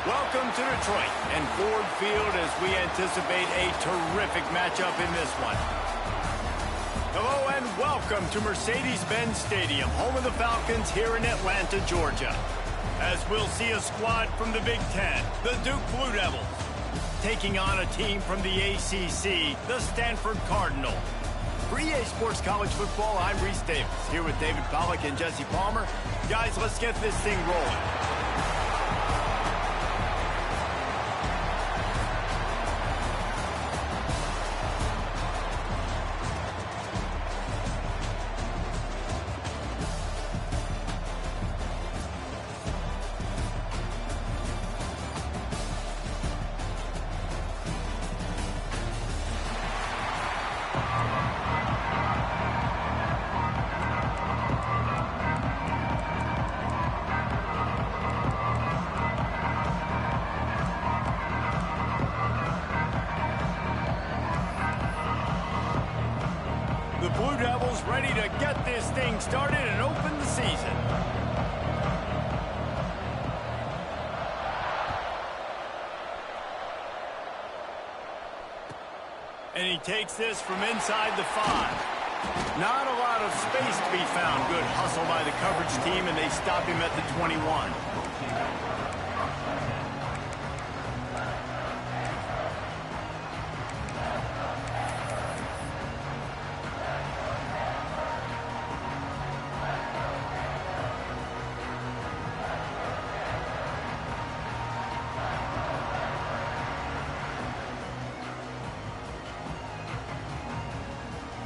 Welcome to Detroit and Ford Field as we anticipate a terrific matchup in this one. Hello and welcome to Mercedes-Benz Stadium, home of the Falcons here in Atlanta, Georgia. As we'll see a squad from the Big Ten, the Duke Blue Devils, taking on a team from the ACC, the Stanford Cardinal. For EA Sports College Football, I'm Reese Davis, here with David Pollack and Jesse Palmer. Guys, let's get this thing rolling. The Blue Devils ready to get this thing started and open the season. And he takes this from inside the 5. Not a lot of space to be found. Good hustle by the coverage team, and they stop him at the 21.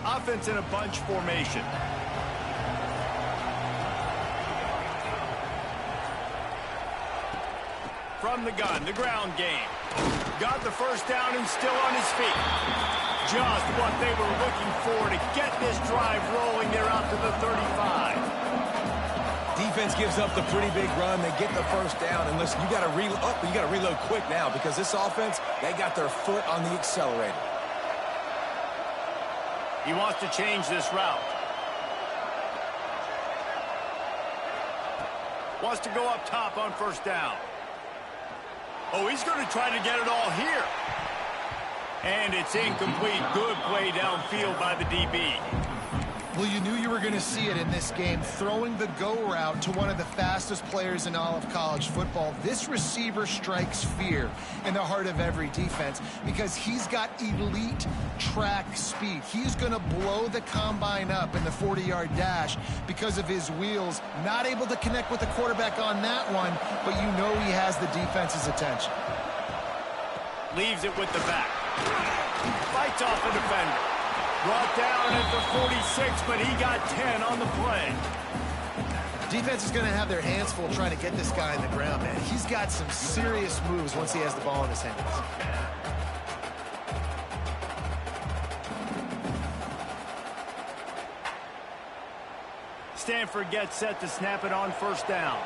Offense in a bunch formation. From the gun, the ground game. Got the first down and still on his feet. Just what they were looking for to get this drive rolling. They're out to the 35. Defense gives up the pretty big run. They get the first down. And listen, you got to reload quick now because this offense, they got their foot on the accelerator. He wants to change this route. Wants to go up top on first down. Oh, he's going to try to get it all here. And it's incomplete. Good play downfield by the DB. Well, you knew you were going to see it in this game. Throwing the go route to one of the fastest players in all of college football. This receiver strikes fear in the heart of every defense because he's got elite track speed. He's going to blow the combine up in the 40-yard dash because of his wheels. Not able to connect with the quarterback on that one, but you know he has the defense's attention. Leaves it with the back. Fights off a defender. Brought down at the 46, but he got 10 on the play. Defense is going to have their hands full trying to get this guy in the ground, man. He's got some serious moves once he has the ball in his hands. Stanford gets set to snap it on first down.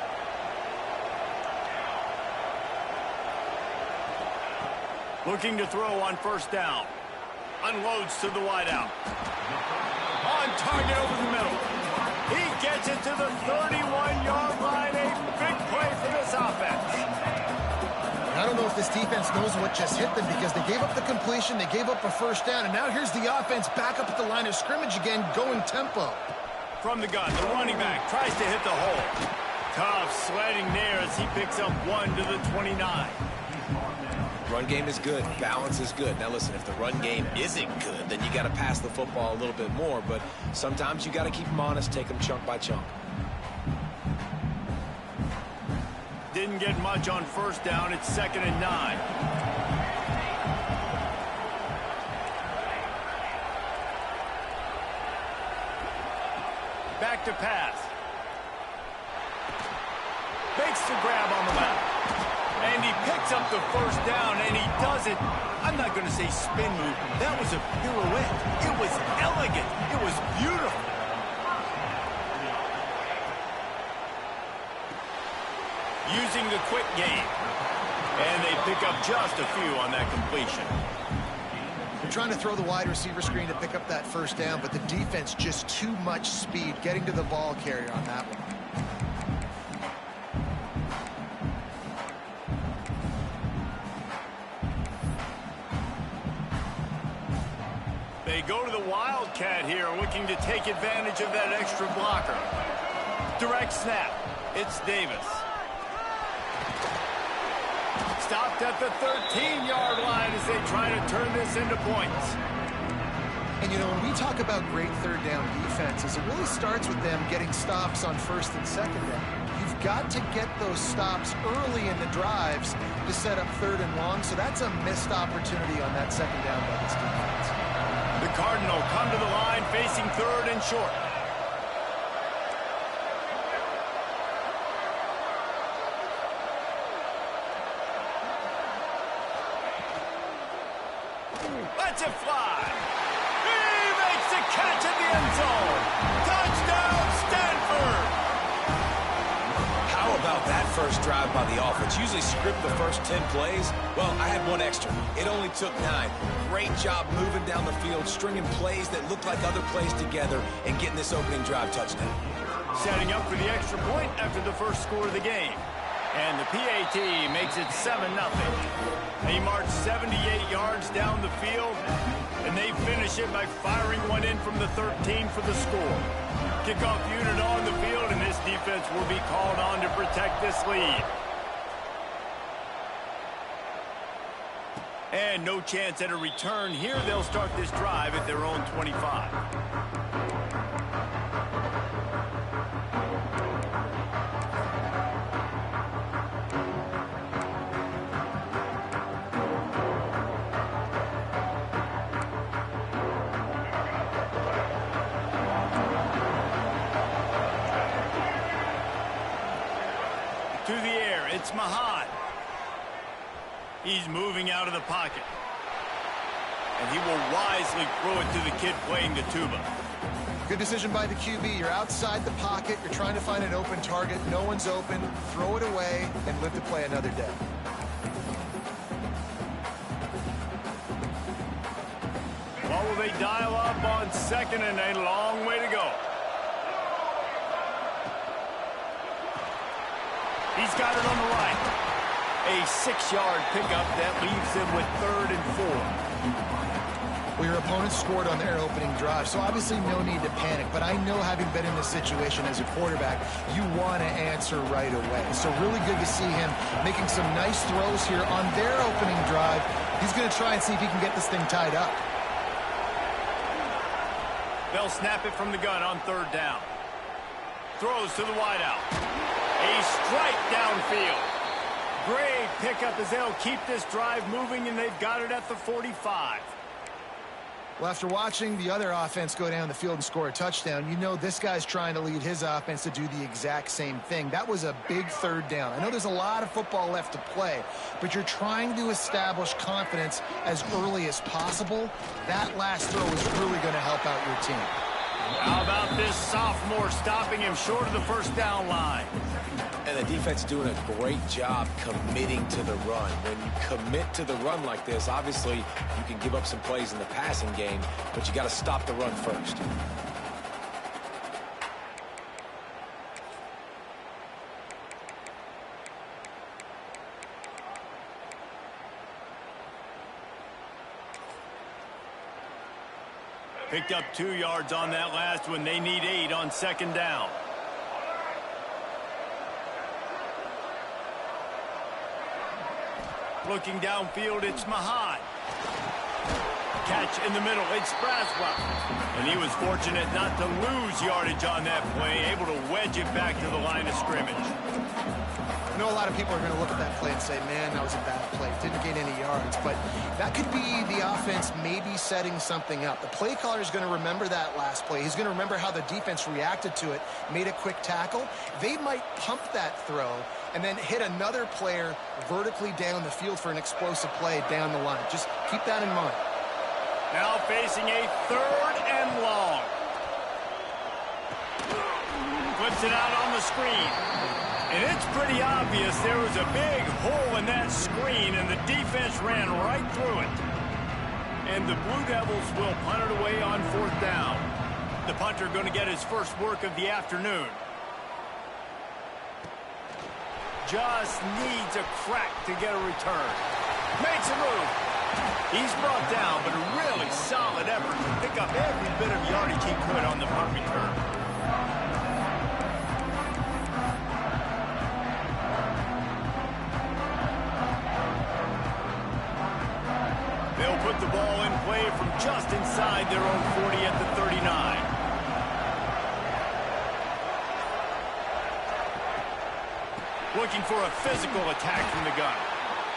Looking to throw on first down. Unloads to the wideout. On target over the middle. He gets it to the 31-yard line. A big play for this offense. I don't know if this defense knows what just hit them because they gave up the completion, they gave up a first down, and now here's the offense back up at the line of scrimmage again, going tempo. From the gun, the running back tries to hit the hole. Tough sledding there as he picks up 1 to the 29. Run game is good. Balance is good. Now, listen, if the run game isn't good, then you got to pass the football a little bit more. But sometimes you got to keep them honest, take them chunk by chunk. Didn't get much on first down. It's 2nd and 9. Back to pass. Makes the grab on the left. And he picks up the first down, and he does it. I'm not going to say spin move. That was a pirouette. It was elegant. It was beautiful. Using the quick game. And they pick up just a few on that completion. They're trying to throw the wide receiver screen to pick up that first down, but the defense just too much speed getting to the ball carrier on that one. go to the Wildcat here, looking to take advantage of that extra blocker. Direct snap. It's Davis. Stopped at the 13-yard line as they try to turn this into points. And, you know, when we talk about great third down defenses, it really starts with them getting stops on first and second down. You've got to get those stops early in the drives to set up third and long, so that's a missed opportunity on that second down by this defense. The Cardinal come to the line facing third and short. Lets it fly. He makes the catch at the end zone. Touchdown, Stanford! How about that first drive by the offense? Usually script the first 10 plays. Well, I had one extra. It only took 9. Great job moving down the field, stringing plays that looked like other plays together, and getting this opening drive touchdown. Setting up for the extra point after the first score of the game. And the PAT makes it 7-0. They march 78 yards down the field, and they finish it by firing one in from the 13 for the score. Kickoff unit on the field, and this defense will be called on to protect this lead. And no chance at a return here. They'll start this drive at their own 25. To the air, it's Mahad. He's moving out of the pocket. And he will wisely throw it to the kid playing the tuba. Good decision by the QB. You're outside the pocket. You're trying to find an open target. No one's open. Throw it away and live to play another day. What will they dial up on second and a long way to go? He's got it on the right. A 6-yard pickup that leaves him with 3rd and 4. Well, your opponent scored on their opening drive, so obviously no need to panic. But I know, having been in this situation as a quarterback, you want to answer right away. So really good to see him making some nice throws here on their opening drive. He's going to try and see if he can get this thing tied up. They'll snap it from the gun on 3rd down. Throws to the wideout. A strike downfield. Great pickup as they'll keep this drive moving, and they've got it at the 45. Well, after watching the other offense go down the field and score a touchdown, you know this guy's trying to lead his offense to do the exact same thing. That was a big 3rd down. I know there's a lot of football left to play, but you're trying to establish confidence as early as possible. That last throw is really going to help out your team. How about this sophomore stopping him short of the 1st down line? And the defense doing a great job committing to the run. When you commit to the run like this, obviously you can give up some plays in the passing game, but you got to stop the run first. Picked up 2 yards on that last one. They need 8 on 2nd down. Looking downfield, it's Mahad. Catch in the middle, it's Braswell. And he was fortunate not to lose yardage on that play, able to wedge it back to the line of scrimmage. I know a lot of people are going to look at that play and say, man, that was a bad play. Didn't gain any yards. But that could be the offense maybe setting something up. The play caller is going to remember that last play. He's going to remember how the defense reacted to it, made a quick tackle. They might pump that throw and then hit another player vertically down the field for an explosive play down the line. Just keep that in mind. Now facing a 3rd and long. Flips it out on the screen. And it's pretty obvious there was a big hole in that screen, and the defense ran right through it. And the Blue Devils will punt it away on 4th down. The punter going to get his first work of the afternoon. Just needs a crack to get a return. Makes a move. He's brought down, but a really solid effort to pick up every bit of yardage he could on the punt return. They'll put the ball in play from just inside their own 40 at the 39. Looking for a physical attack from the gun.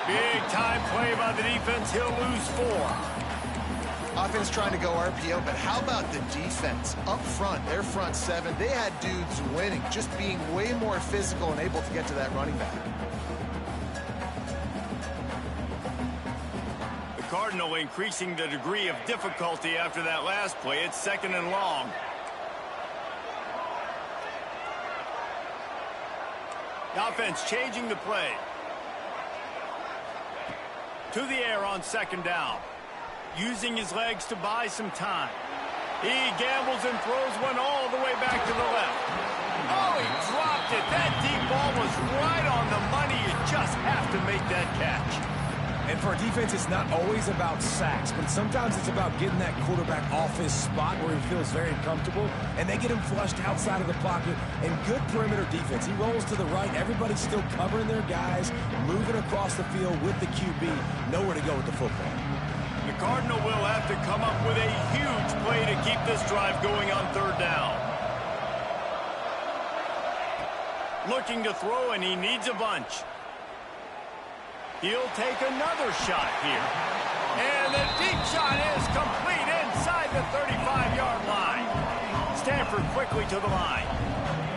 Big time play by the defense. He'll lose 4. Offense trying to go RPO, but how about the defense? Up front, their front 7, they had dudes winning, just being way more physical and able to get to that running back. The Cardinal increasing the degree of difficulty after that last play. It's 2nd and long. The offense changing the play. To the air on 2nd down. Using his legs to buy some time. He gambles and throws one all the way back to the left. Oh, he dropped it. That deep ball was right on the money. You just have to make that catch. And for a defense, it's not always about sacks, but sometimes it's about getting that quarterback off his spot where he feels very comfortable, and they get him flushed outside of the pocket. And good perimeter defense. He rolls to the right. Everybody's still covering their guys, moving across the field with the QB. Nowhere to go with the football. The Cardinal will have to come up with a huge play to keep this drive going on 3rd down. Looking to throw, and he needs a bunch. He'll take another shot here. And the deep shot is complete inside the 35-yard line. Stanford quickly to the line.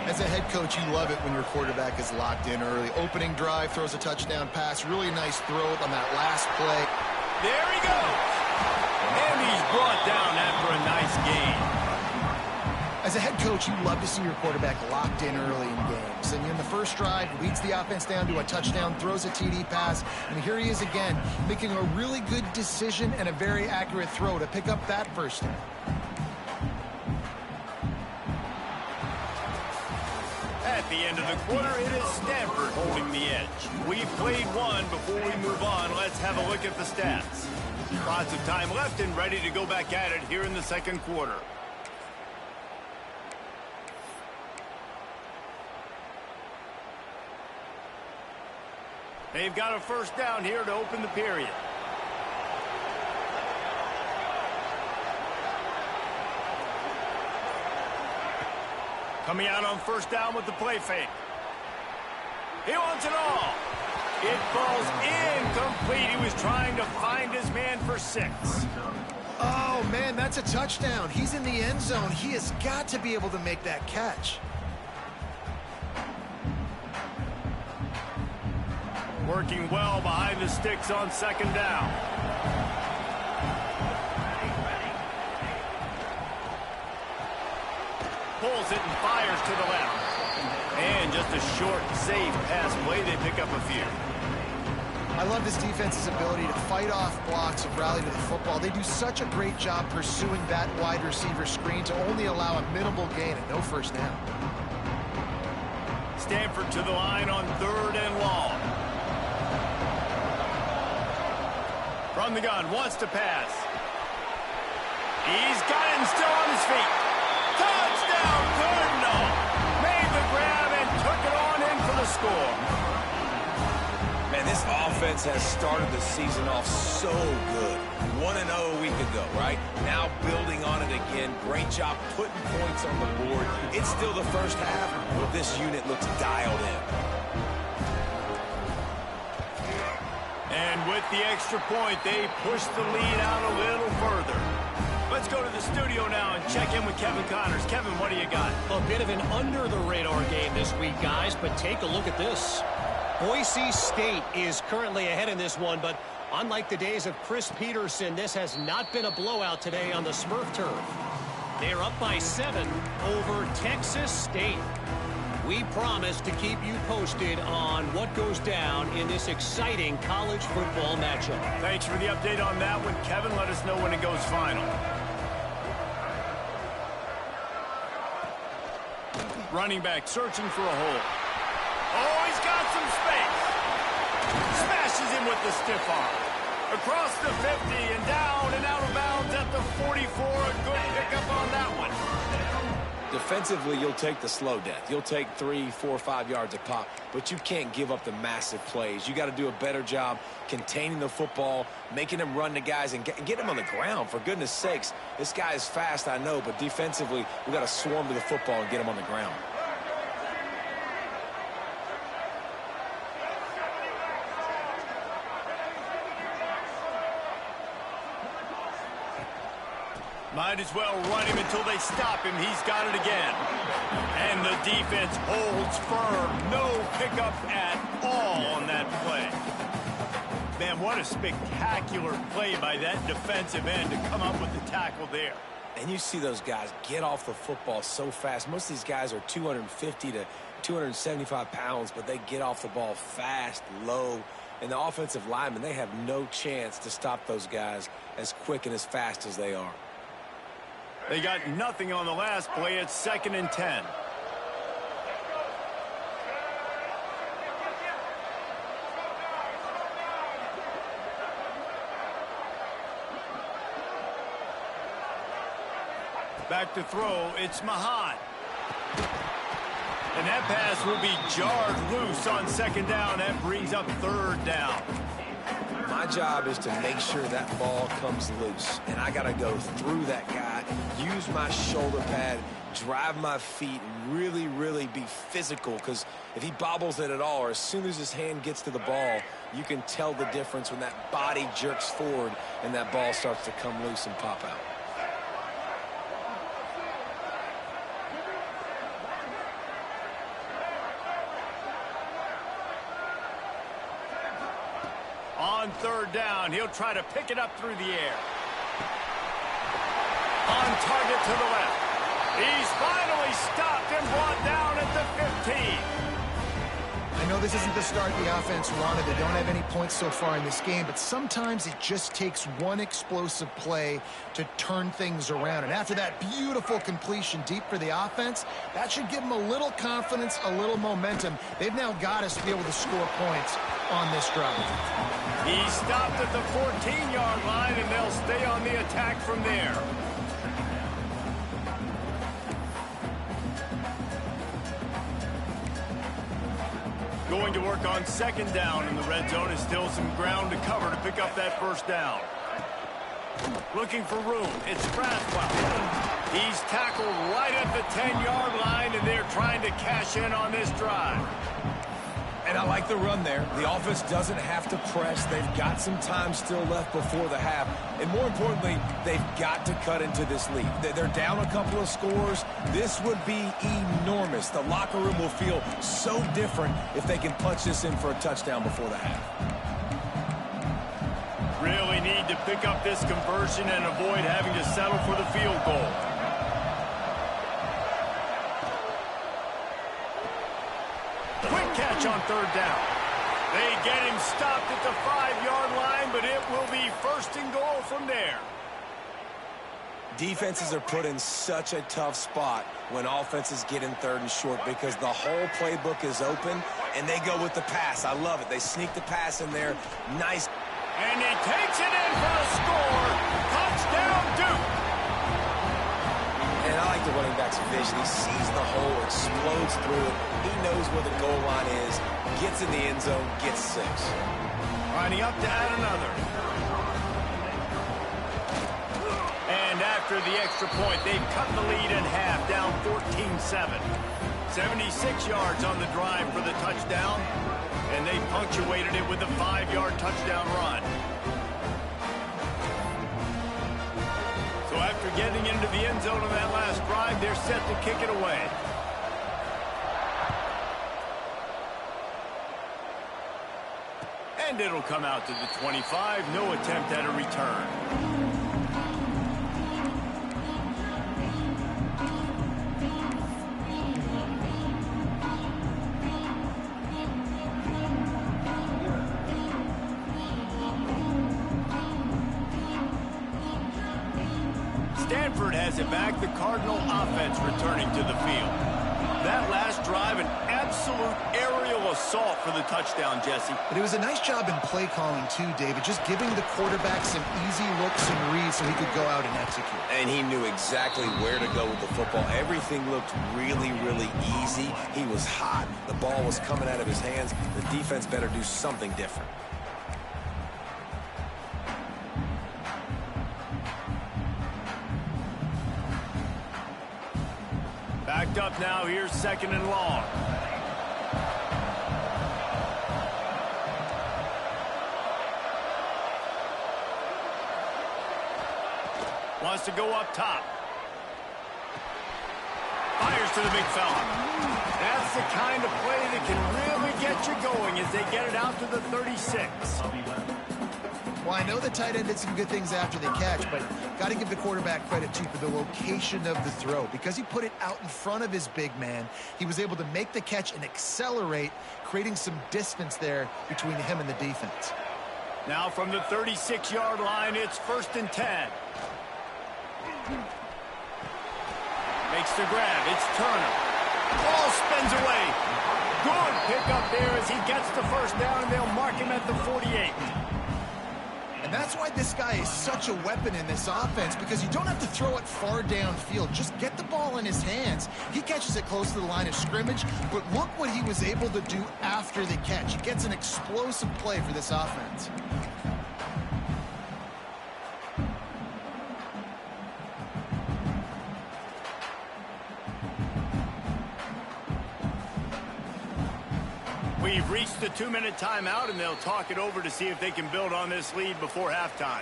As a head coach, you love it when your quarterback is locked in early. Opening drive, throws a touchdown pass. Really nice throw on that last play. There he goes. And he's brought down after a nice gain. As a head coach, you love to see your quarterback locked in early in games. And in the first drive, leads the offense down to a touchdown, throws a TD pass, and here he is again, making a really good decision and a very accurate throw to pick up that first down. At the end of the quarter, it is Stanford holding the edge. We've played one. Before we move on, let's have a look at the stats. Lots of time left and ready to go back at it here in the 2nd quarter. They've got a first down here to open the period. Coming out on first down with the play fake. He wants it all. It falls incomplete. He was trying to find his man for 6. Oh, man, that's a touchdown. He's in the end zone. He has got to be able to make that catch. Working well behind the sticks on 2nd down. Pulls it and fires to the left. And just a short, safe pass play. They pick up a few. I love this defense's ability to fight off blocks and rally to the football. They do such a great job pursuing that wide receiver screen to only allow a minimal gain and no first down. Stanford to the line on 3rd and long. From the gun, wants to pass. He's got it and still on his feet. Touchdown, Cardinal! Made the grab and took it on in for the score. Man, this offense has started the season off so good. 1-0 a week ago, right? Now building on it again. Great job putting points on the board. It's still the first half, but this unit looks dialed in. And with the extra point, they push the lead out a little further. Let's go to the studio now and check in with Kevin Connors. Kevin, what do you got? A bit of an under-the-radar game this week, guys, but take a look at this. Boise State is currently ahead in this one, but unlike the days of Chris Peterson, this has not been a blowout today on the Smurf turf. They're up by 7 over Texas State. We promise to keep you posted on what goes down in this exciting college football matchup. Thanks for the update on that one, Kevin. Let us know when it goes final. Running back searching for a hole. Oh, he's got some space. Smashes him with the stiff arm. Across the 50 and down and out of bounds at the 44. A good pickup on that one. Defensively, you'll take the slow death. You'll take 3, 4, 5 yards a pop, but you can't give up the massive plays. You got to do a better job containing the football, making them run to guys, and get them on the ground. For goodness sakes, this guy is fast, I know, but defensively, we got to swarm to the football and get him on the ground. Might as well run him until they stop him. He's got it again. And the defense holds firm. No pickup at all on that play. Man, what a spectacular play by that defensive end to come up with the tackle there. And you see those guys get off the football so fast. Most of these guys are 250 to 275 pounds, but they get off the ball fast, low. And the offensive linemen, they have no chance to stop those guys as quick and as fast as they are. They got nothing on the last play. It's 2nd and 10. Back to throw. It's Mahan. And that pass will be jarred loose on 2nd down. That brings up 3rd down. My job is to make sure that ball comes loose, and I got to go through that guy, use my shoulder pad, drive my feet, and really, really be physical, because if he bobbles it at all, or as soon as his hand gets to the ball, you can tell the difference when that body jerks forward and that ball starts to come loose and pop out. On 3rd down, he'll try to pick it up through the air. On target to the left. He's finally stopped and brought down at the 15. I know this isn't the start the offense wanted. They don't have any points so far in this game, but sometimes it just takes one explosive play to turn things around. And after that beautiful completion deep for the offense, that should give them a little confidence, a little momentum. They've now got us to be able to score points on this drive. He stopped at the 14-yard line, and they'll stay on the attack from there. Going to work on 2nd down in the red zone. Is still some ground to cover to pick up that 1st down. Looking for room. It's Braswell. He's tackled right at the 10-yard line, and they're trying to cash in on this drive. And I like the run there. The offense doesn't have to press. They've got some time still left before the half. And more importantly, they've got to cut into this lead. They're down a couple of scores. This would be enormous. The locker room will feel so different if they can punch this in for a touchdown before the half. Really need to pick up this conversion and avoid having to settle for the field goal. Quick catch on 3rd down. They get him stopped at the 5-yard line, but it will be 1st and goal from there. Defenses are put in such a tough spot when offenses get in 3rd and short because the whole playbook is open, and they go with the pass. I love it. They sneak the pass in there. Nice. And he takes it in for the score. Touchdown, Duke. And I like the running back's vision. He sees the hole, explodes through it. He knows where the goal line is, gets in the end zone, gets 6. Lining up to add another. And after the extra point, they've cut the lead in half, down 14-7. 76 yards on the drive for the touchdown, and they punctuated it with a 5-yard touchdown run. So after getting into the end zone on that last drive, they're set to kick it away. And it'll come out to the 25. No attempt at a return. Stanford has it back. The Cardinal offense returning to the field. That last drive, an absolute aerial salt for the touchdown, Jesse. But it was a nice job in play calling too, David, just giving the quarterback some easy looks and reads so he could go out and execute. And he knew exactly where to go with the football. Everything looked really, really easy. He was hot. The ball was coming out of his hands. The defense better do something different. Backed up now. Here's 2nd and long. Wants to go up top. Fires to the big fella. That's the kind of play that can really get you going as they get it out to the 36. Well, I know the tight end did some good things after the catch, but got to give the quarterback credit, too, for the location of the throw. Because he put it out in front of his big man, he was able to make the catch and accelerate, creating some distance there between him and the defense. Now from the 36-yard line, it's 1st and 10. Makes the grab. It's Turner. Ball spins away. Good pickup there as he gets the 1st down, and they'll mark him at the 48. And that's why this guy is such a weapon in this offense, because you don't have to throw it far downfield. Just get the ball in his hands. He catches it close to the line of scrimmage, but look what he was able to do after the catch. He gets an explosive play for this offense. We've reached the 2-minute timeout, and they'll talk it over to see if they can build on this lead before halftime.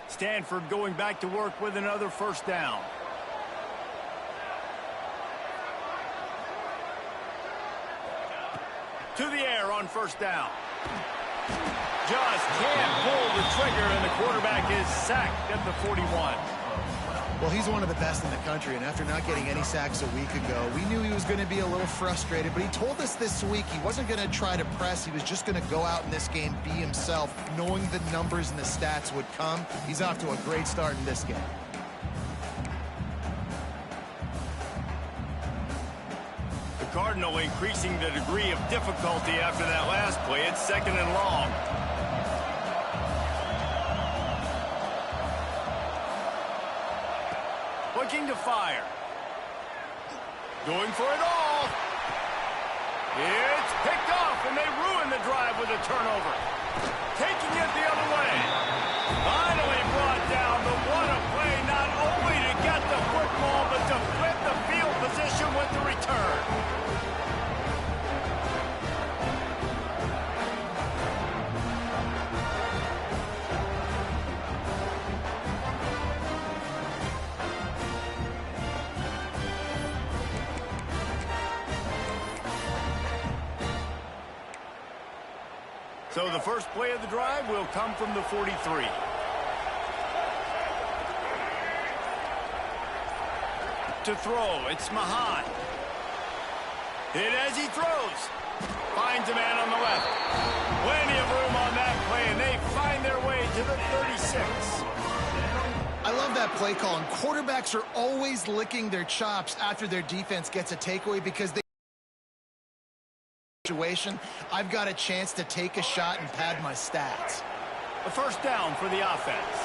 Stanford going back to work with another 1st down. To the air on 1st down. Just can't pull the trigger, and the quarterback is sacked at the 41. Well, he's one of the best in the country, and after not getting any sacks a week ago, we knew he was going to be a little frustrated, but he told us this week he wasn't going to try to press. He was just going to go out in this game, be himself, knowing the numbers and the stats would come. He's off to a great start in this game. Cardinal increasing the degree of difficulty after that last play. It's 2nd and long. Looking to fire. Going for it all. It's picked off, and they ruin the drive with a turnover. Taking it the other way. Finally brought down, but what a play, not only to get the football, but to flip the field position with the return. So the first play of the drive will come from the 43. To throw, it's Mahan. Hit as he throws. Finds a man on the left. Plenty of room on that play, and they find their way to the 36. I love that play call, and quarterbacks are always licking their chops after their defense gets a takeaway because they situation. I've got a chance to take a shot and pad my stats. A 1st down for the offense.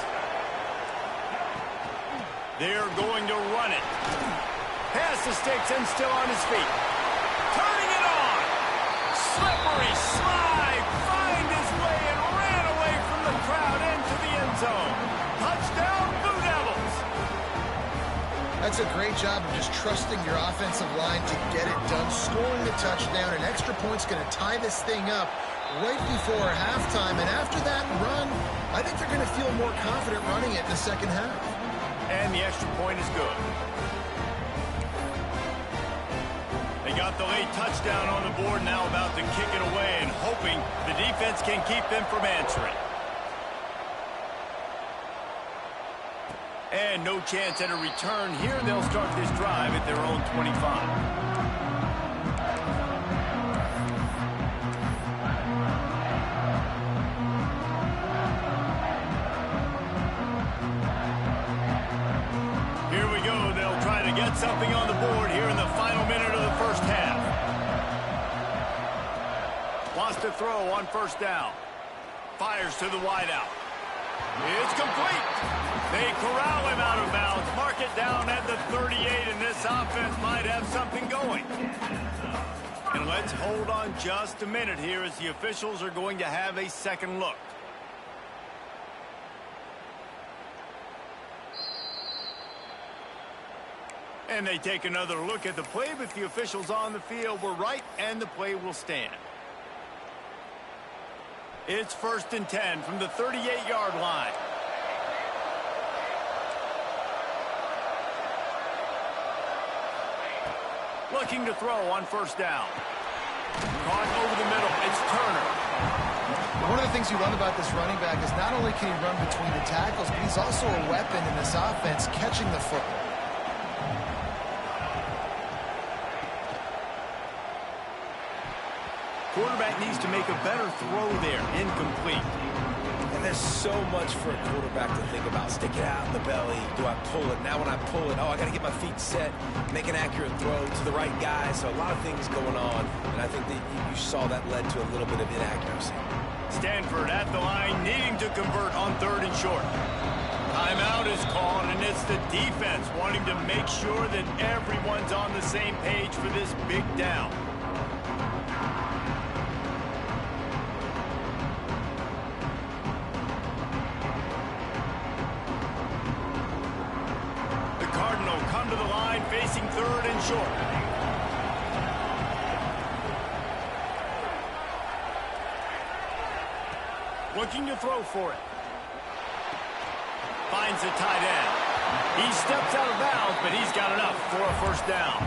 They're going to run it. Pass the sticks and still on his feet. Turning it on. Slippery slide. Find his way and ran away from the crowd into the end zone. Touchdown, Blue Devils. That's a great job of just trusting your offensive line to get it done, scoring the touchdown. An extra point's going to tie this thing up right before halftime. And after that run, I think they're going to feel more confident running it in the 2nd half. And the extra point is good. They got the late touchdown on the board, now about to kick it away and hoping the defense can keep them from answering. And no chance at a return here. They'll start this drive at their own 25. put something on the board here in the final minute of the first half. Wants to throw on first down. Fires to the wideout. It's complete. They corral him out of bounds. Mark it down at the 38, and this offense might have something going. And let's hold on just a minute here as the officials are going to have a second look. And they take another look at the play, but the officials on the field were right, and the play will stand. It's 1st and 10 from the 38-yard line. Looking to throw on first down. Caught over the middle. It's Turner. One of the things you love about this running back is not only can he run between the tackles, but he's also a weapon in this offense catching the football. Quarterback needs to make a better throw there. Incomplete. And there's so much for a quarterback to think about. Stick it out in the belly. Do I pull it? Now when I pull it, I got to get my feet set, make an accurate throw to the right guy. So a lot of things going on. And I think that you saw that led to a little bit of inaccuracy. Stanford at the line, needing to convert on 3rd and short. Timeout is called, and it's the defense wanting to make sure that everyone's on the same page for this big down. Facing 3rd and short. Looking to throw for it. Finds the tight end. He steps out of bounds, but he's got enough for a first down.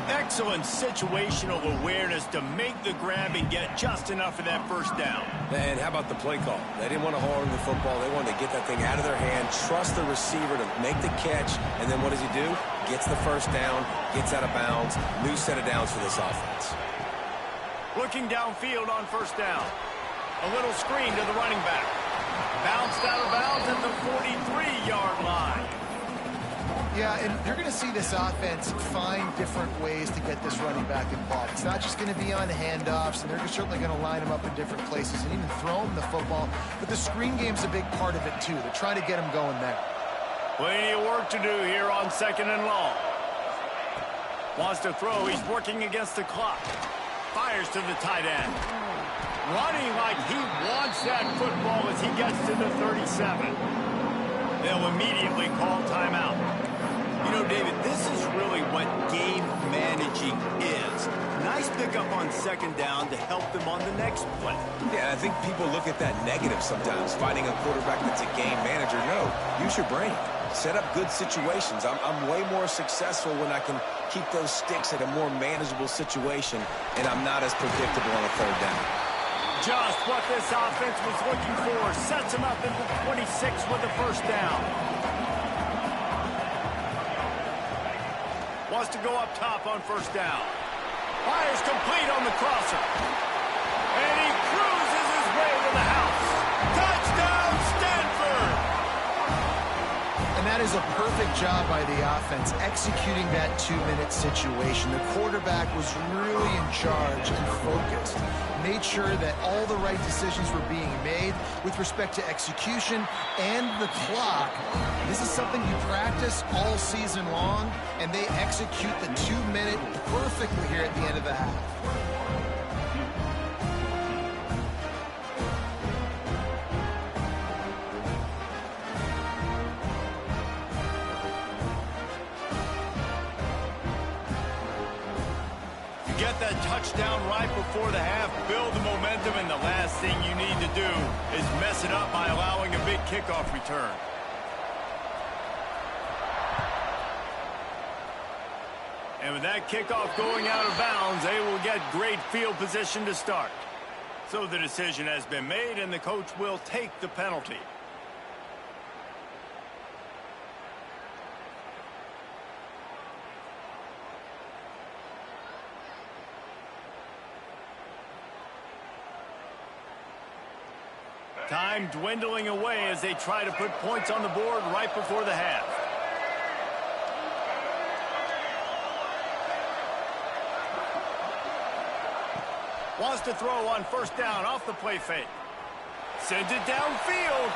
Excellent situational awareness to make the grab and get just enough for that first down. And how about the play call? They didn't want to hold the football. They wanted to get that thing out of their hand, trust the receiver to make the catch, and then what does he do? Gets the first down, gets out of bounds, new set of downs for this offense. Looking downfield on first down. A little screen to the running back. Bounced out of bounds at the 43-yard line. Yeah, and you're going to see this offense find different ways to get this running back involved. It's not just going to be on handoffs, and they're certainly going to line him up in different places and even throw him the football. But the screen game's a big part of it, too. They're trying to get him going there. Plenty of work to do here on 2nd and long. Wants to throw. He's working against the clock. Fires to the tight end. Running like he wants that football as he gets to the 37. They'll immediately call timeout. You know, David, this is really what game managing is. Nice pickup on 2nd down to help them on the next play. Yeah, I think people look at that negative sometimes, finding a quarterback that's a game manager. No, use your brain. Set up good situations. I'm way more successful when I can keep those sticks at a more manageable situation, and I'm not as predictable on a 3rd down. Just what this offense was looking for. Sets him up at the 26 with the first down. Wants to go up top on first down. Fires complete on the crosser. And he cruises his way to the house. Touchdown, Stanford! And that is a perfect job by the offense, executing that 2-minute situation. The quarterback was really in charge and focused. Made sure that all the right decisions were being made with respect to execution and the clock. This is something you practice all season long, and they execute the 2-minute perfectly here at the end of the half. Get that touchdown right before the half, build the momentum, and the last thing you need to do is mess it up by allowing a big kickoff return. And with that kickoff going out of bounds, they will get great field position to start. So the decision has been made, and the coach will take the penalty. Time dwindling away as they try to put points on the board right before the half. Wants to throw on first down off the play fake. Sends it downfield.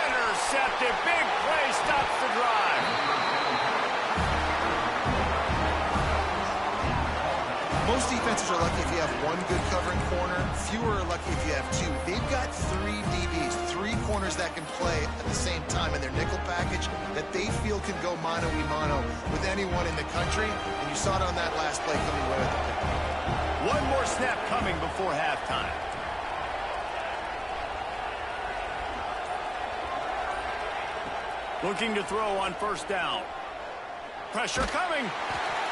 Intercepted. Big play stops the drive. Most defenses are lucky if you have one good covering corner. Fewer are lucky if you have two. They've got three DBs, three corners that can play at the same time in their nickel package that they feel can go mano-a-mano with anyone in the country. And you saw it on that last play coming away with the pick. One more snap coming before halftime. Looking to throw on first down. Pressure coming.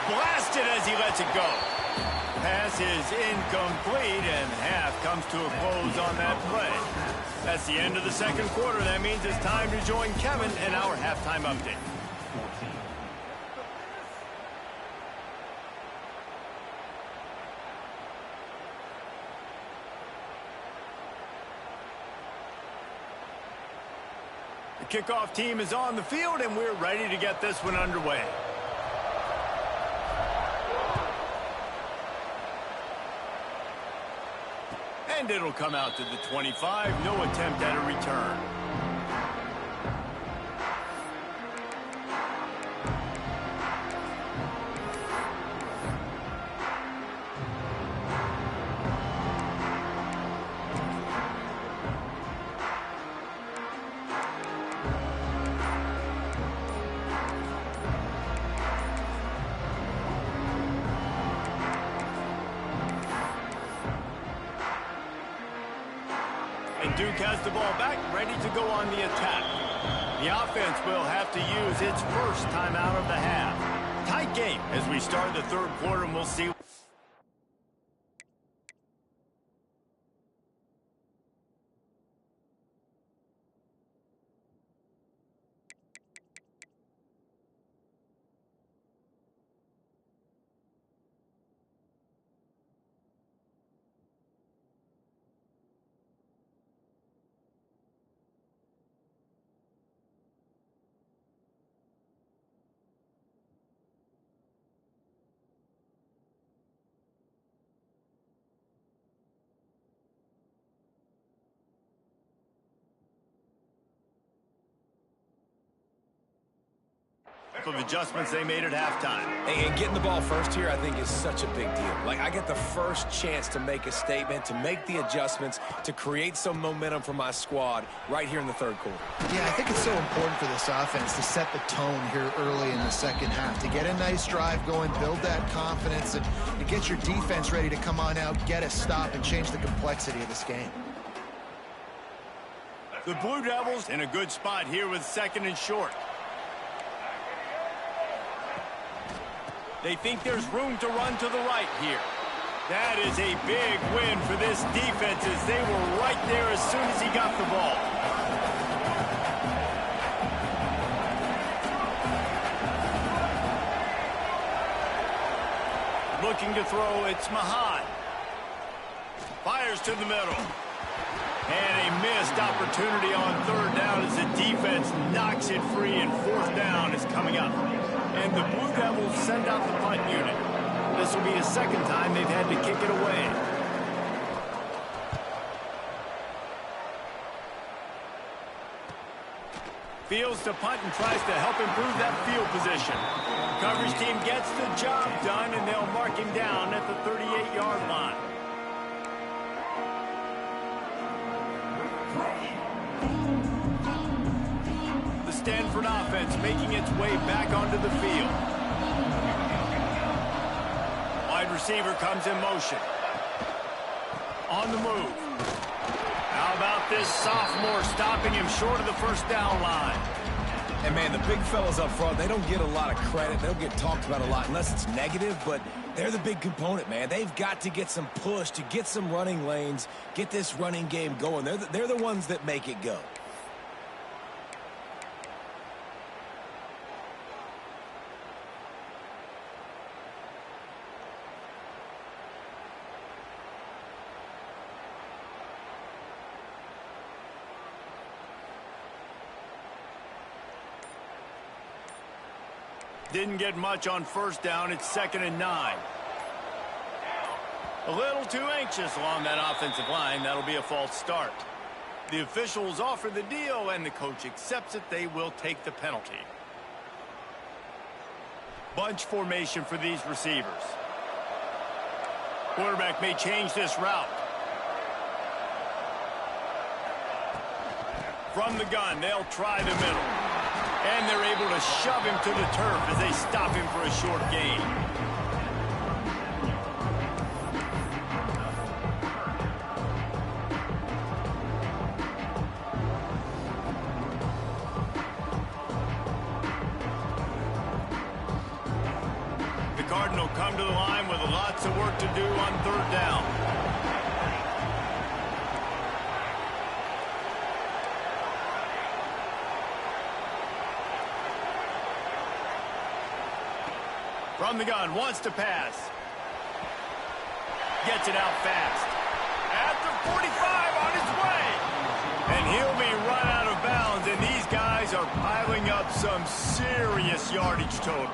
Blasted as he lets it go. Pass is incomplete, and half comes to a close on that play. That's the end of the second quarter. That means it's time to join Kevin in our halftime update. The kickoff team is on the field, and we're ready to get this one underway. And it'll come out to the 25. No attempt at a return. And Duke has the ball back, ready to go on the attack. The offense will have to use its first timeout of the half. Tight game as we start the third quarter, and we'll see. Of adjustments they made at halftime. And getting the ball first here, I think, is such a big deal. Like, I get the first chance to make a statement, to make the adjustments, to create some momentum for my squad right here in the third quarter. Yeah, I think it's so important for this offense to set the tone here early in the second half, to get a nice drive going, build that confidence, and to get your defense ready to come on out, get a stop, and change the complexity of this game. The Blue Devils in a good spot here with second and short. They think there's room to run to the right here. That is a big win for this defense as they were right there as soon as he got the ball. Looking to throw, it's Mahan. Fires to the middle. And a missed opportunity on third down as the defense knocks it free, and fourth down is coming up. And the Blue Devils send out the punt unit. This will be the second time they've had to kick it away. Fields to punt and tries to help improve that field position. Coverage team gets the job done, and they'll mark him down at the 38-yard line. Stanford offense making its way back onto the field. Wide receiver comes in motion. On the move. How about this sophomore stopping him short of the first down line? And, man, the big fellas up front, they don't get a lot of credit. They don't get talked about a lot unless it's negative, but they're the big component, man. They've got to get some push, to get some running lanes, get this running game going. They're the ones that make it go. Didn't get much on first down. It's 2nd and 9. A little too anxious along that offensive line. That'll be a false start. The officials offer the deal, and the coach accepts it. They will take the penalty. Bunch formation for these receivers. Quarterback may change this route. From the gun, they'll try the middle. And they're able to shove him to the turf as they stop him for a short gain. The Cardinal come to the line with lots of work to do on third down. From the gun, wants to pass. Gets it out fast. At the 45, on his way. And he'll be run out of bounds, and these guys are piling up some serious yardage totals.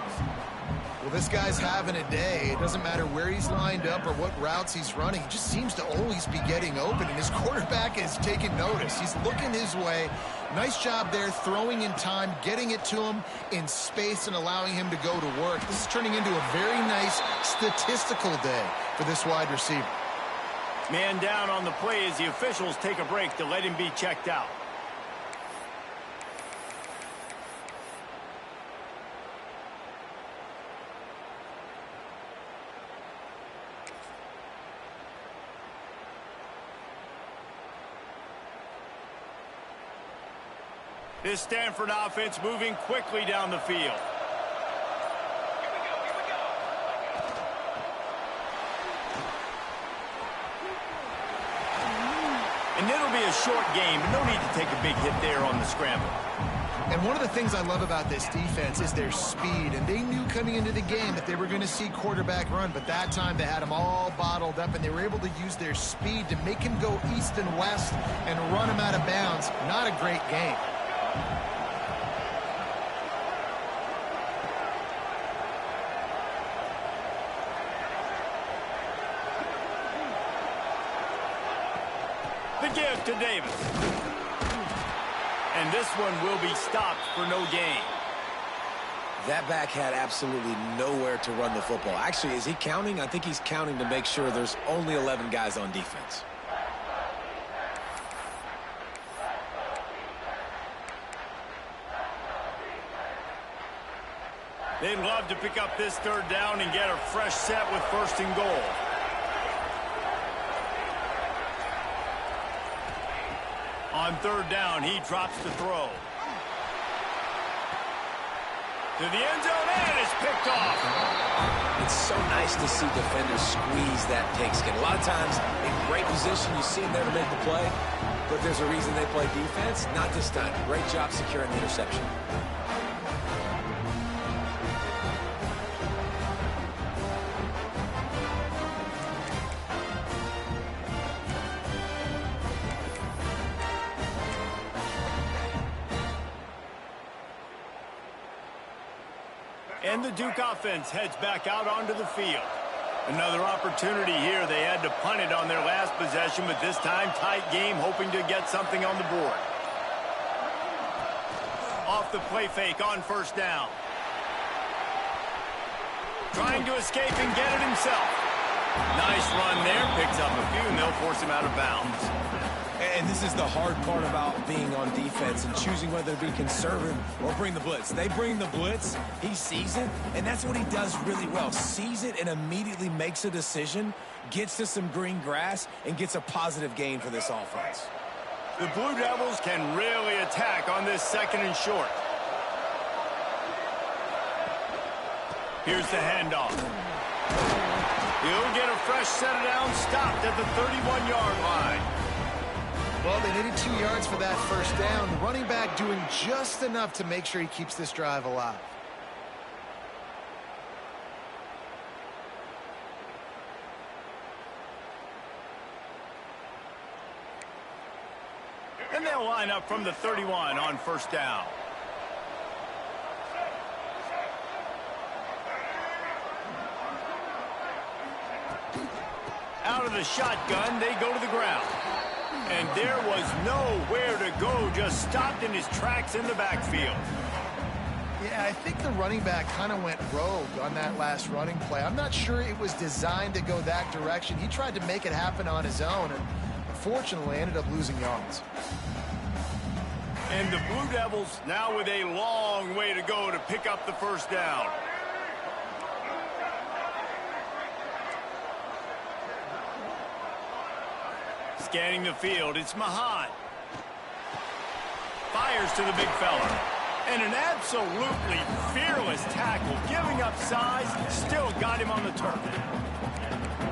Well, this guy's having a day. It doesn't matter where he's lined up or what routes he's running. He just seems to always be getting open, and his quarterback is taking notice. He's looking his way. Nice job there, throwing in time, getting it to him in space and allowing him to go to work. This is turning into a very nice statistical day for this wide receiver. Man down on the play as the officials take a break to let him be checked out. This Stanford offense moving quickly down the field. And it'll be a short game, but no need to take a big hit there on the scramble. And one of the things I love about this defense is their speed. And they knew coming into the game that they were going to see quarterback run. But that time they had him all bottled up, and they were able to use their speed to make him go east and west and run him out of bounds. Not a great game. The give to Davis. And this one will be stopped for no gain. That back had absolutely nowhere to run the football. Actually, is he counting? I think he's counting to make sure there's only 11 guys on defense. They'd love to pick up this third down and get a fresh set with first and goal. On third down, he drops the throw. To the end zone, and it's picked off. It's so nice to see defenders squeeze that pigskin. A lot of times, in great position, you see them there to make the play, but there's a reason they play defense. Not this time. Great job securing the interception. And the Duke offense heads back out onto the field. Another opportunity here. They had to punt it on their last possession, but this time tight game, hoping to get something on the board. Off the play fake on first down. Trying to escape and get it himself. Nice run there. Picks up a few, and they'll force him out of bounds. And this is the hard part about being on defense and choosing whether to be conservative or bring the blitz. They bring the blitz, he sees it, and that's what he does really well. Sees it and immediately makes a decision, gets to some green grass, and gets a positive gain for this offense. The Blue Devils can really attack on this second and short. Here's the handoff. He'll get a fresh set of downs stopped at the 31-yard line. Well, they needed 2 yards for that first down. The running back doing just enough to make sure he keeps this drive alive. And they'll line up from the 31 on first down. of the shotgun, they go to the ground. And there was nowhere to go, just stopped in his tracks in the backfield. Yeah, I think the running back kind of went rogue on that last running play. I'm not sure it was designed to go that direction. He tried to make it happen on his own, and unfortunately ended up losing yards. And the Blue Devils now with a long way to go to pick up the first down. Scanning the field, it's Mahan. Fires to the big fella. And an absolutely fearless tackle, giving up size, still got him on the turf.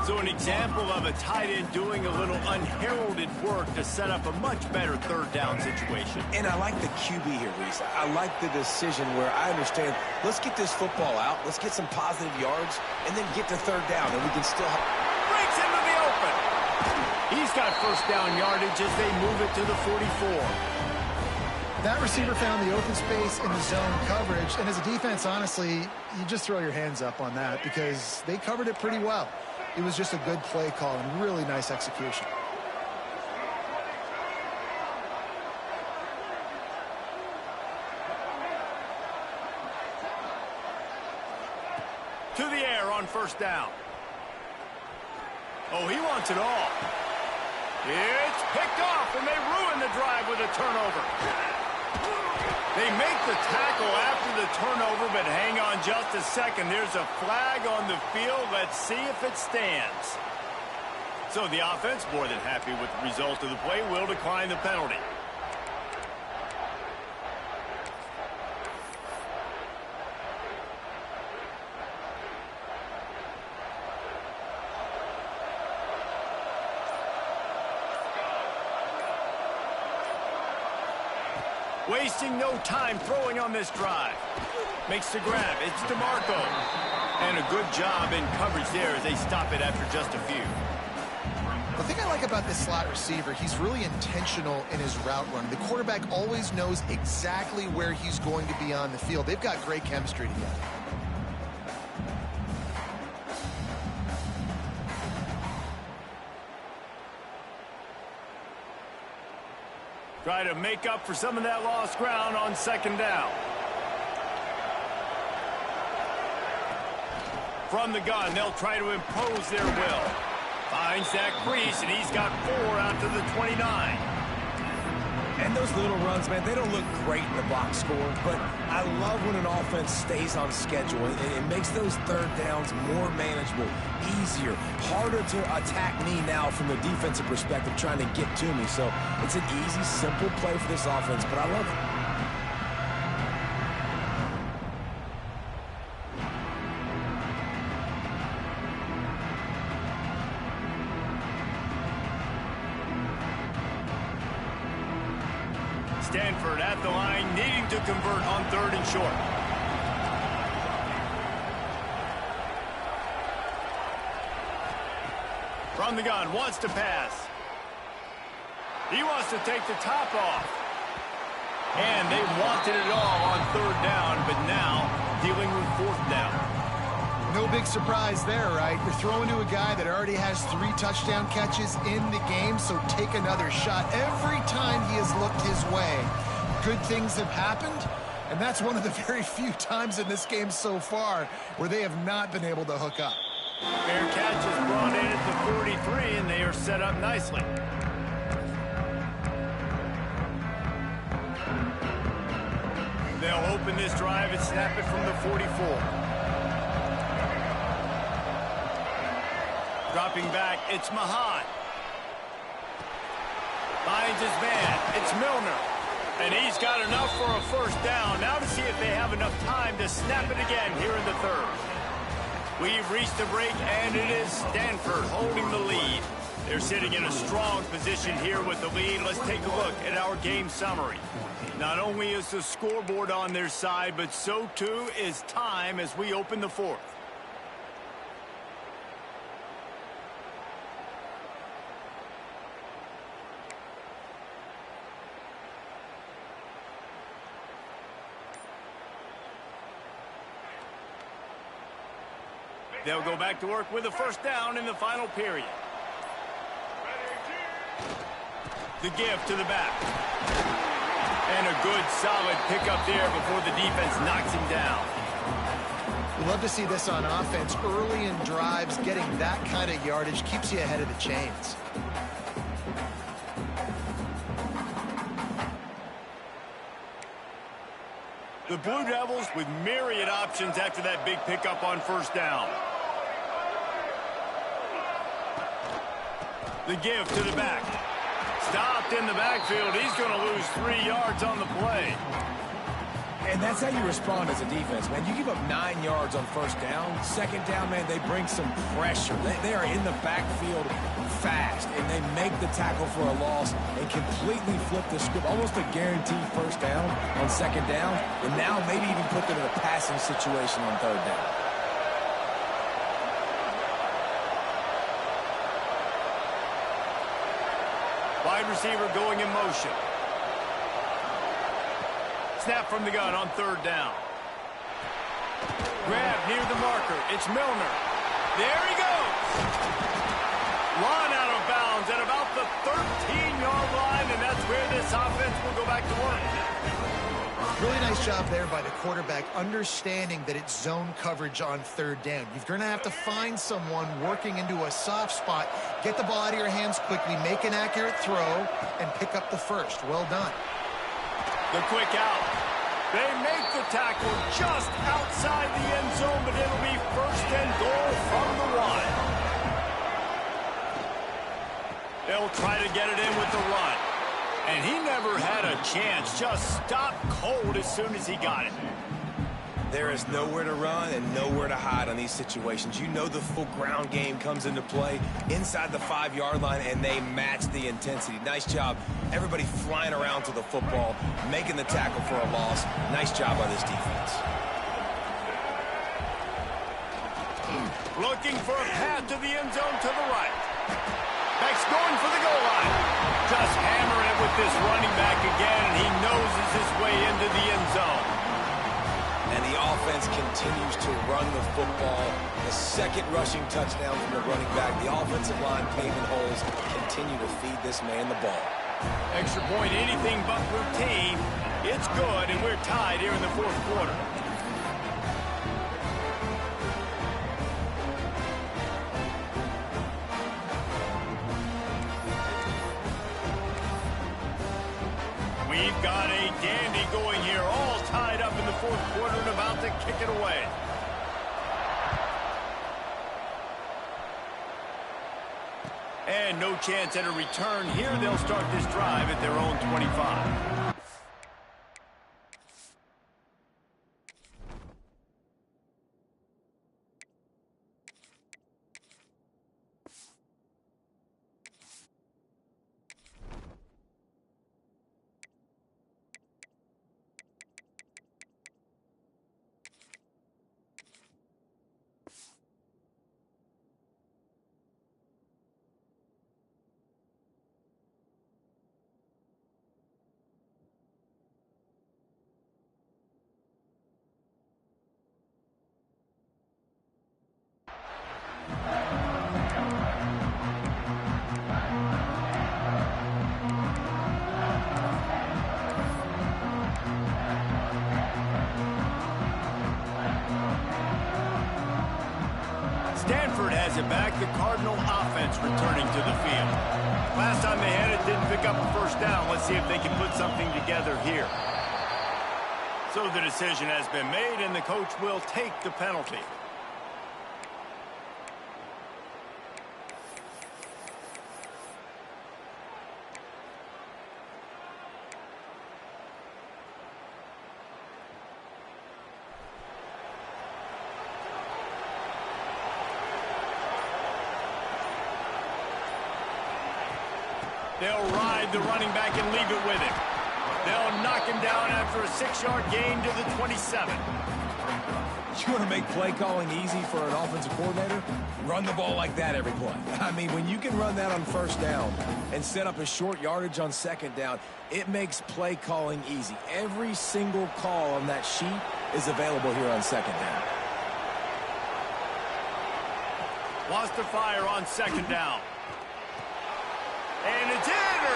So an example of a tight end doing a little unheralded work to set up a much better third down situation. And I like the QB here, Reese. I like the decision where I understand, let's get this football out, let's get some positive yards, and then get to third down, and we can still have... Breaks into the open. He's got first down yardage as they move it to the 44. That receiver found the open space in the zone coverage, and as a defense, honestly, you just throw your hands up on that because they covered it pretty well. It was just a good play call and really nice execution. To the air on first down. Oh, he wants it all. It's picked off, and they ruin the drive with a turnover. They make the tackle after the turnover, but hang on just a second. There's a flag on the field. Let's see if it stands. So the offense, more than happy with the result of the play, will decline the penalty. Wasting no time throwing on this drive. Makes the grab. It's DeMarco. And a good job in coverage there as they stop it after just a few. The thing I like about this slot receiver, he's really intentional in his route run. The quarterback always knows exactly where he's going to be on the field. They've got great chemistry together. Try to make up for some of that lost ground on second down. From the gun, they'll try to impose their will. Finds that crease, and he's got 4 out to the 29. And those little runs, man, they don't look great in the box score, but I love when an offense stays on schedule. It makes those third downs more manageable, easier, harder to attack me now from the defensive perspective trying to get to me. So it's an easy, simple play for this offense, but I love it. Stanford at the line, needing to convert on 3rd and short. From the gun, wants to pass. He wants to take the top off. And they wanted it all on 3rd down, but now dealing with 4th down. No big surprise there, right? You're throwing to a guy that already has 3 touchdown catches in the game, so take another shot. Every time he has looked his way, good things have happened, and that's one of the very few times in this game so far where they have not been able to hook up. Fair catch is brought in at the 43, and they are set up nicely. They'll open this drive and snap it from the 44. Dropping back, it's Mahan. Finds his man, it's Milner. And he's got enough for a first down. Now to see if they have enough time to snap it again here in the 3rd. We've reached the break, and it is Stanford holding the lead. They're sitting in a strong position here with the lead. Let's take a look at our game summary. Not only is the scoreboard on their side, but so too is time as we open the 4th. They'll go back to work with a first down in the final period. The give to the back. And a good, solid pickup there before the defense knocks him down. We love to see this on offense. Early in drives, getting that kind of yardage keeps you ahead of the chains. The Blue Devils with myriad options after that big pickup on first down. The give to the back. Stopped in the backfield. He's going to lose 3 yards on the play. And that's how you respond as a defense, man. You give up 9 yards on first down. Second down, man, they bring some pressure. They are in the backfield fast, and they make the tackle for a loss and completely flip the script. Almost a guaranteed first down on second down, and now maybe even put them in a passing situation on third down. Wide receiver going in motion. Snap from the gun on third down. Grab near the marker. It's Milner. There he goes. Run out of bounds at about the 13-yard line, and that's where this offense will go back to work. Really nice job there by the quarterback, understanding that it's zone coverage on third down. You're going to have to find someone working into a soft spot, get the ball out of your hands quickly, make an accurate throw, and pick up the first. Well done. The quick out. They make the tackle just outside the end zone, but it'll be first and goal from the 1. They'll try to get it in with the run. And he never had a chance. Just stopped cold as soon as he got it. There is nowhere to run and nowhere to hide on these situations. You know the full ground game comes into play inside the 5-yard line, and they match the intensity. Nice job. Everybody flying around to the football, making the tackle for a loss. Nice job by this defense. Looking for a path to the end zone to the right. Beck's going for the goal line. Just hammering it with this running back again, and he noses his way into the end zone. And the offense continues to run the football. The second rushing touchdown from the running back. The offensive line paving holes continue to feed this man the ball. Extra point, anything but routine. It's good, and we're tied here in the fourth quarter. We've got a dandy going here, all tied up in the fourth quarter and about to kick it away. And no chance at a return here. They'll start this drive at their own 25. Stanford has it back. The Cardinal offense returning to the field. Last time they had it, didn't pick up a first down. Let's see if they can put something together here. So the decision has been made, and the coach will take the penalty. They'll ride the running back and leave it with him. They'll knock him down after a 6-yard gain to the 27. You want to make play calling easy for an offensive coordinator? Run the ball like that every play. I mean, when you can run that on first down and set up a short yardage on second down, it makes play calling easy. Every single call on that sheet is available here on second down. Wants to fire on second down. And it's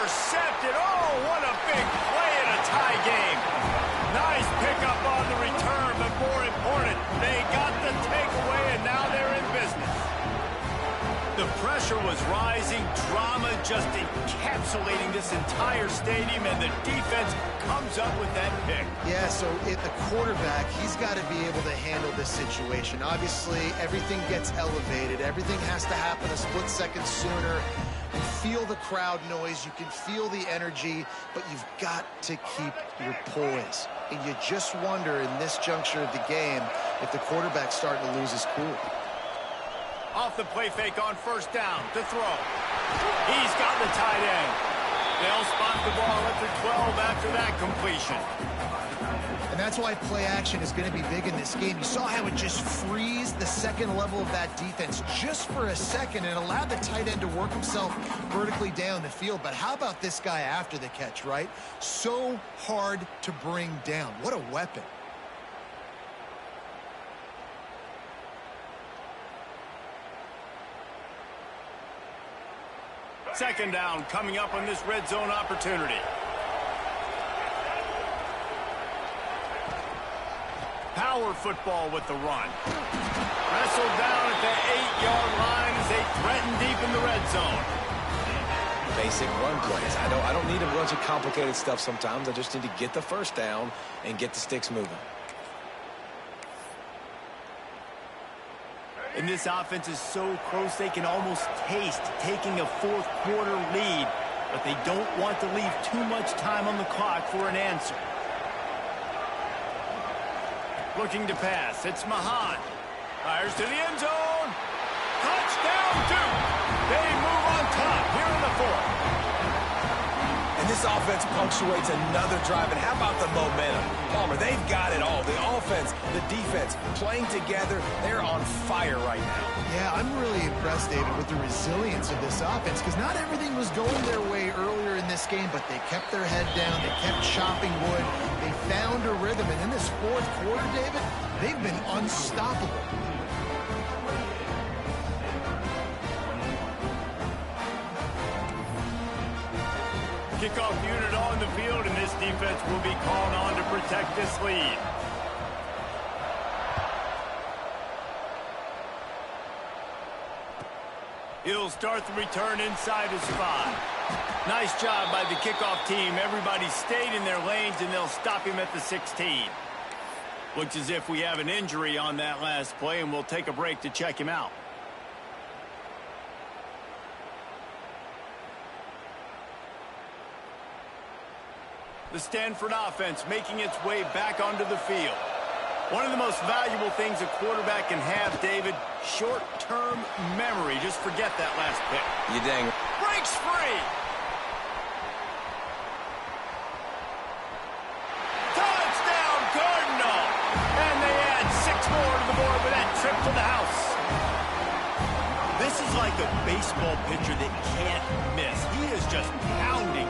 intercepted. Oh, what a big play in a tie game. Nice pickup on the return, but more important, they got the takeaway, and now they're in business. The pressure was rising, drama just encapsulating this entire stadium, and the defense comes up with that pick. Yeah, so the quarterback, he's got to be able to handle this situation. Obviously, everything gets elevated. Everything has to happen a split second sooner. You feel the crowd noise. You can feel the energy, but you've got to keep your poise. And you just wonder in this juncture of the game if the quarterback's starting to lose his cool. Off the play fake on first down to throw. He's got the tight end. They'll spot the ball at the 12 after that completion. And that's why play action is going to be big in this game. You saw how it just frees the second level of that defense just for a second and allowed the tight end to work himself vertically down the field. But how about this guy after the catch, right? So hard to bring down. What a weapon. Second down coming up on this red zone opportunity. Power football with the run. Wrestled down at the 8-yard line as they threaten deep in the red zone. Basic run plays. I don't need a bunch of complicated stuff sometimes. I just need to get the first down and get the sticks moving. And this offense is so close they can almost taste taking a fourth-quarter lead, but they don't want to leave too much time on the clock for an answer. Looking to pass. It's Mahan. Fires to the end zone. Touchdown, Duke. They move on top here in the fourth. And this offense punctuates another drive. And how about the momentum? Palmer, they've got it all. The offense, the defense, playing together. They're on fire right now. Yeah, I'm really impressed, David, with the resilience of this offense because not everything was going their way earlier in this game, but they kept their head down. They kept chopping wood. They found a rhythm. And in this fourth quarter, David, they've been unstoppable. Kickoff unit on the field, and this defense will be called on to protect this lead. He'll start the return inside his 5. Nice job by the kickoff team. Everybody stayed in their lanes, and they'll stop him at the 16. Looks as if we have an injury on that last play, and we'll take a break to check him out. The Stanford offense making its way back onto the field. One of the most valuable things a quarterback can have, David, short-term memory. Just forget that last pick. You dang. Breaks free. Touchdown, Cardinal. And they add 6 more to the board with that trip to the house. This is like a baseball pitcher that can't miss. He is just pounding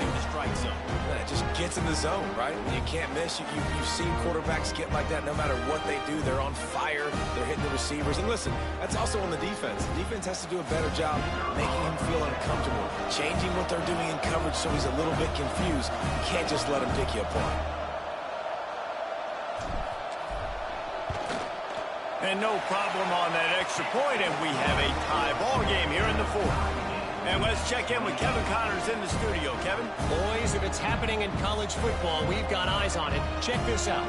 the strike zone. It just gets in the zone, right? You can't miss. You've seen quarterbacks get like that no matter what they do. They're on fire. They're hitting the receivers. And listen, that's also on the defense. The defense has to do a better job making him feel uncomfortable, changing what they're doing in coverage so he's a little bit confused. You can't just let him pick you apart. And no problem on that extra point, and we have a tie ball game here in the fourth. And let's check in with Kevin Connors in the studio. Kevin? Boys, if it's happening in college football, we've got eyes on it. Check this out.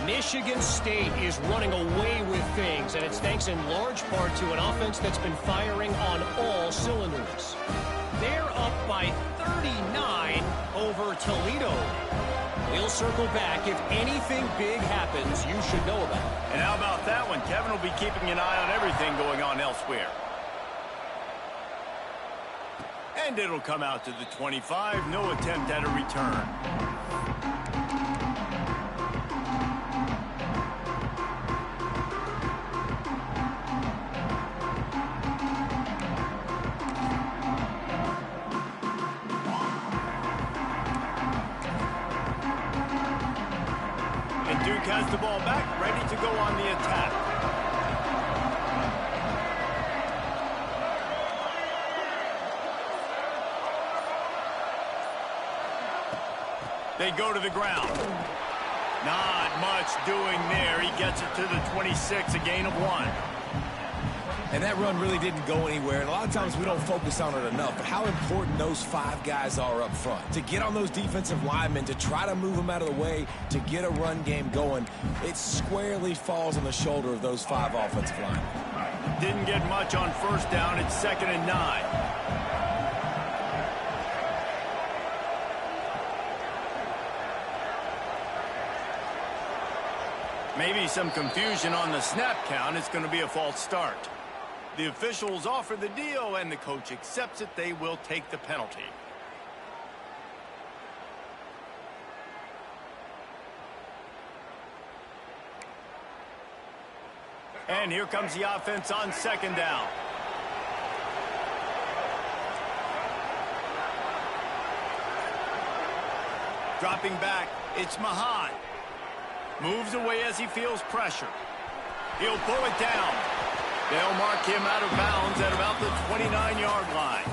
Michigan State is running away with things, and it's thanks in large part to an offense that's been firing on all cylinders. They're up by 39 over Toledo. We'll circle back. If anything big happens, you should know about it. And how about that one? Kevin will be keeping an eye on everything going on elsewhere. And it'll come out to the 25. No attempt at a return. And Duke has the ball back, ready to go on the attack. They go to the ground. Not much doing there. He gets it to the 26, a gain of 1. And that run really didn't go anywhere. And a lot of times we don't focus on it enough. But how important those 5 guys are up front. To get on those defensive linemen, to try to move them out of the way, to get a run game going, it squarely falls on the shoulder of those 5 offensive linemen. Didn't get much on first down. It's 2nd and 9. Maybe some confusion on the snap count. It's going to be a false start. The officials offer the deal, and the coach accepts it. They will take the penalty. And here comes the offense on 2nd down. Dropping back, it's Mahan. Moves away as he feels pressure. He'll pull it down. They'll mark him out of bounds at about the 29-yard line.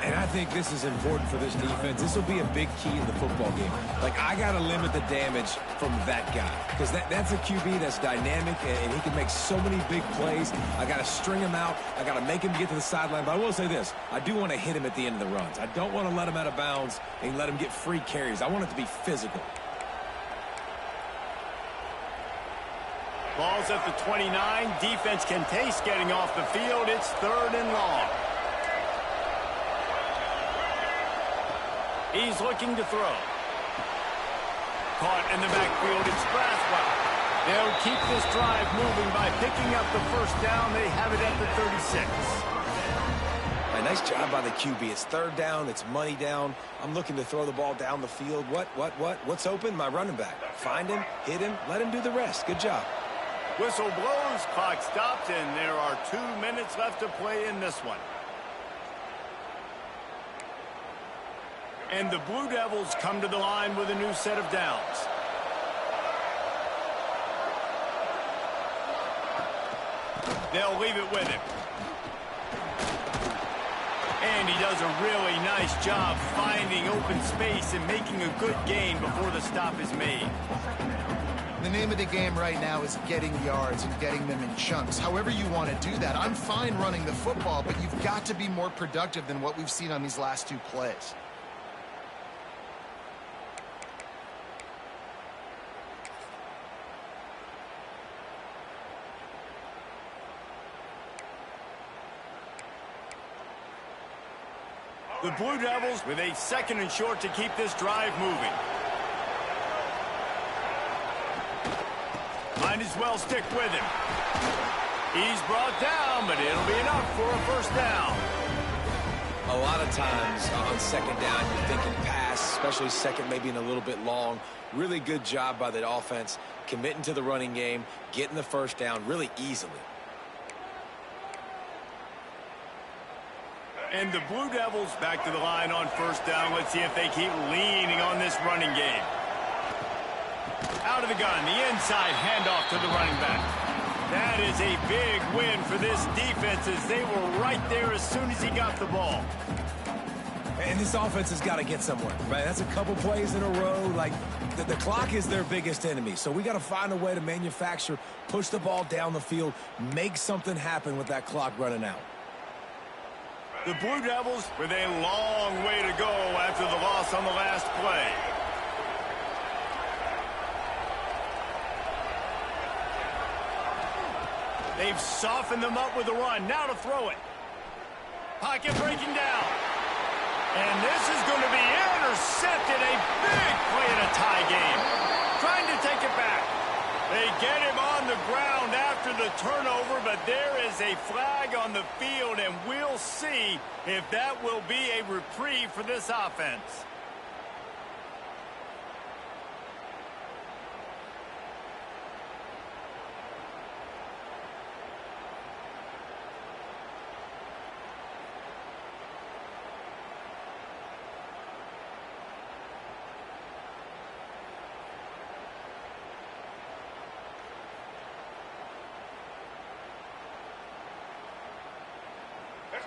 And I think this is important for this defense. This will be a big key in the football game. Like, I got to limit the damage from that guy. Because that's a QB that's dynamic, and he can make so many big plays. I got to string him out. I got to make him get to the sideline. But I will say this. I do want to hit him at the end of the runs. I don't want to let him out of bounds and let him get free carries. I want it to be physical. Ball's at the 29. Defense can taste getting off the field. It's 3rd and long. He's looking to throw. Caught in the backfield. It's Braswell. They'll keep this drive moving by picking up the first down. They have it at the 36. A nice job by the QB. It's 3rd down. It's money down. I'm looking to throw the ball down the field. What's open? My running back. Find him, hit him, let him do the rest. Good job. Whistle blows, clock stopped, and there are 2 minutes left to play in this one. And the Blue Devils come to the line with a new set of downs. They'll leave it with him. And he does a really nice job finding open space and making a good gain before the stop is made. The name of the game right now is getting yards and getting them in chunks. However you want to do that. I'm fine running the football, but you've got to be more productive than what we've seen on these last 2 plays. The Blue Devils with a 2nd and short to keep this drive moving. Might as well stick with him. He's brought down, but it'll be enough for a first down. A lot of times on 2nd down, you're thinking pass, especially 2nd, maybe in a little bit long. Really good job by the offense, committing to the running game, getting the first down really easily. And the Blue Devils back to the line on first down. Let's see if they keep leaning on this running game. Out of the gun, the inside handoff to the running back. That is a big win for this defense as they were right there as soon as he got the ball. And this offense has got to get somewhere, right? That's a couple plays in a row. Like, the clock is their biggest enemy. So we got to find a way to manufacture, push the ball down the field, make something happen with that clock running out. The Blue Devils with a long way to go after the loss on the last play. They've softened them up with a run. Now to throw it. Pocket breaking down. And this is going to be intercepted. A big play in a tie game. Trying to take it back. They get him on the ground after the turnover, but there is a flag on the field, and we'll see if that will be a reprieve for this offense.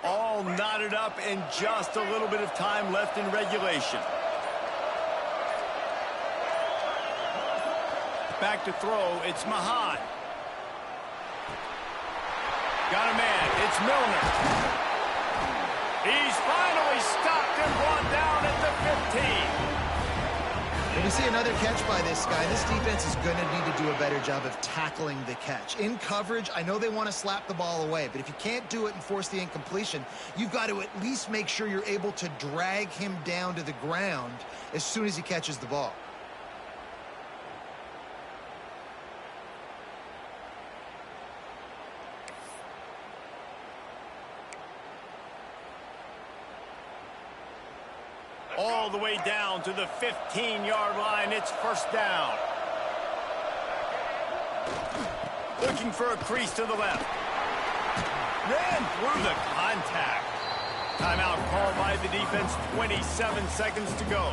All knotted up and just a little bit of time left in regulation. back to throw. It's Mahan. Got a man. It's Milner. He's finally stopped and brought down at the 15. When you see another catch by this guy, this defense is going to need to do a better job of tackling the catch. In coverage, I know they want to slap the ball away, but if you can't do it and force the incompletion, you've got to at least make sure you're able to drag him down to the ground as soon as he catches the ball. All the way down to the 15-yard line. It's first down. Looking for a crease to the left. Ran through the contact. Timeout called by the defense. 27 seconds to go.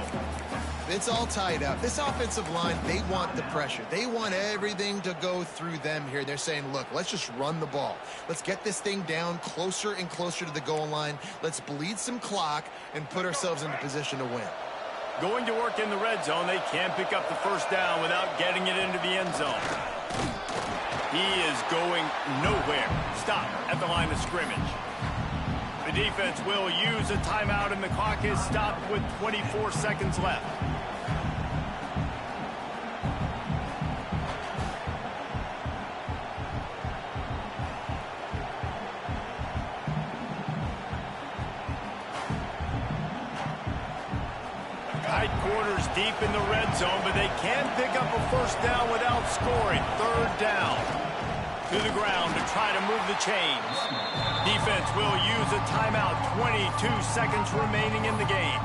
It's all tied up. This offensive line, they want the pressure. They want everything to go through them here. They're saying, look, let's just run the ball. Let's get this thing down closer and closer to the goal line. Let's bleed some clock and put ourselves into position to win. Going to work in the red zone. They can't pick up the first down without getting it into the end zone. He is going nowhere. Stop at the line of scrimmage. The defense will use a timeout, and the clock is stopped with 24 seconds left. Tight quarters deep in the red zone, but they can pick up a first down without scoring. Third down. To the ground to try to move the chains. Defense will use a timeout. 22 seconds remaining in the game.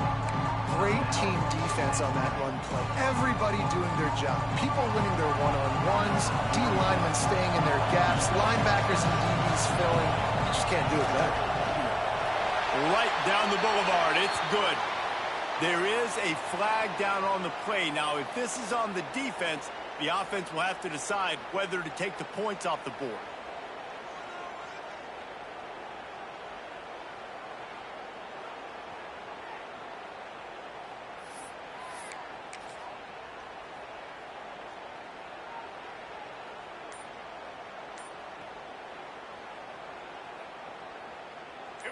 Great team defense on that run play. Everybody doing their job. People winning their one-on-ones. D-linemen staying in their gaps. Linebackers and DBs filling. You just can't do it better. Right down the boulevard. It's good. There is a flag down on the play. Now, if this is on the defense, the offense will have to decide whether to take the points off the board.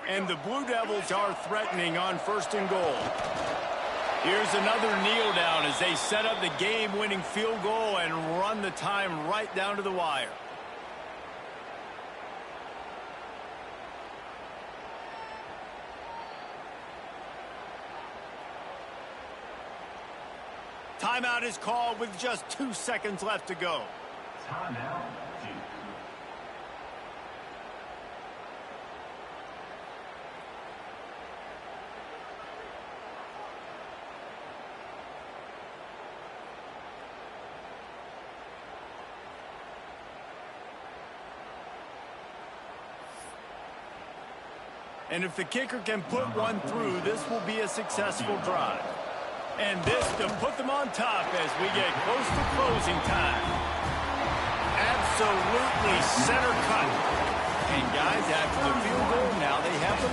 And the Blue Devils are threatening on first and goal. Here's another kneel down as they set up the game-winning field goal and run the time right down to the wire. Timeout is called with just 2 seconds left to go. Timeout. And if the kicker can put one through, this will be a successful drive. And this to put them on top as we get close to closing time. Absolutely center cut. And guys, after the field goal, now they have the